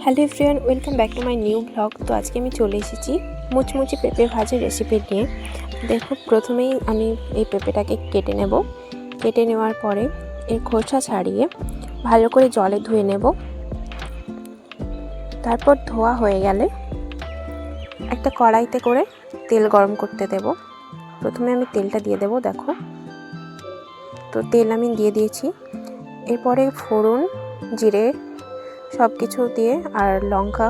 Hello everyone, welcome back to my new blog. তো আজকে আমি চলে এসেছি মুচমুচি পেঁপে ভাজার রেসিপি নিয়ে। দেখো, প্রথমেই আমি এই পেঁপেটাকে কেটে নেব। কেটে নেওয়ার পরে এর খোসা ছাড়িয়ে ভালো করে জলে ধুয়ে নেব। তারপর ধোয়া হয়ে গেলে একটা কড়াইতে করে তেল গরম করতে দেব। প্রথমে আমি তেলটা দিয়ে দেব। দেখো, তো তেল আমি দিয়ে দিয়েছি। এরপরে ফোড়ন, জিরে সব কিছু দিয়ে আর লঙ্কা,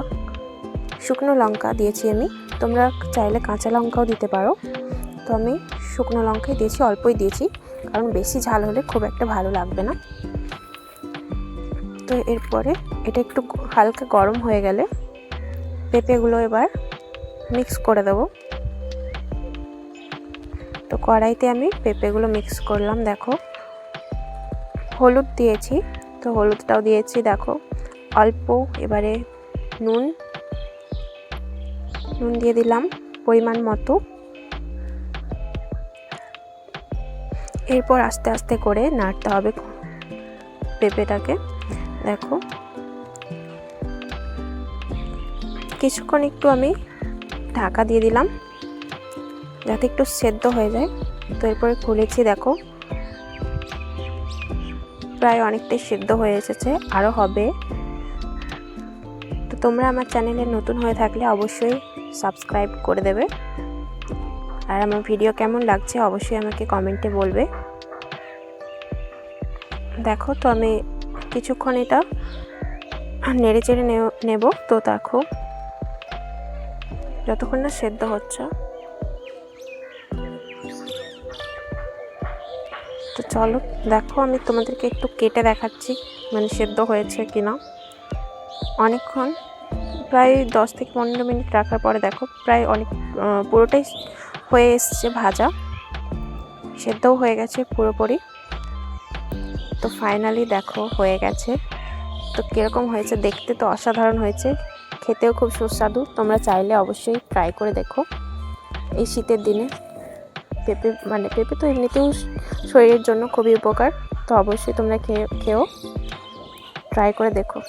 শুকনো লঙ্কা দিয়েছি আমি। তোমরা চাইলে কাঁচা লঙ্কাও দিতে পারো। তো আমি শুকনো লঙ্কাই দিয়েছি, অল্পই দিয়েছি, কারণ বেশি ঝাল হলে খুব একটা ভালো লাগবে না। তো এরপরে এটা একটু হালকা গরম হয়ে গেলে পেঁপেগুলো এবার মিক্স করে দেবো। তো কড়াইতে আমি পেঁপেগুলো মিক্স করলাম। দেখো, হলুদ দিয়েছি, তো হলুদটাও দিয়েছি দেখো অল্প। এবারে নুন দিয়ে দিলাম পরিমাণ মতো। এরপর আস্তে আস্তে করে নাড়তে হবে পেঁপেটাকে। দেখো, কিছুক্ষণ একটু আমি ঢাকা দিয়ে দিলাম যাতে একটু সেদ্ধ হয়ে যায়। তো এরপরে খুলেছি, দেখো প্রায় অনেকটাই সেদ্ধ হয়ে এসেছে, আরও হবে। তো তোমরা আমার চ্যানেলে নতুন হয়ে থাকলে অবশ্যই সাবস্ক্রাইব করে দেবে। আর আমার ভিডিও কেমন লাগছে অবশ্যই আমাকে কমেন্টে বলবে। দেখো, তো আমি কিছুক্ষণ এটা নেড়ে চেড়ে নেব। তো দেখো, যতক্ষণ না সেদ্ধ হচ্ছে। তো চলো, দেখো আমি তোমাদেরকে একটু কেটে দেখাচ্ছি মানে সেদ্ধ হয়েছে কিনা। অনেকক্ষণ, প্রায় 10 থেকে 15 মিনিট রাখার পরে দেখো প্রায় পুরোটাই হয়ে এসছে ভাজা, সেদ্ধও হয়ে গেছে পুরোপুরি। তো ফাইনালি দেখো হয়ে গেছে। তো কীরকম হয়েছে দেখতে? তো অসাধারণ হয়েছে, খেতেও খুব সুস্বাদু। তোমরা চাইলে অবশ্যই ট্রাই করে দেখো এই শীতের দিনে। পেঁপে তো এমনিতেও শরীরের জন্য খুবই উপকার। তো অবশ্যই তোমরা খেয়েও ট্রাই করে দেখো।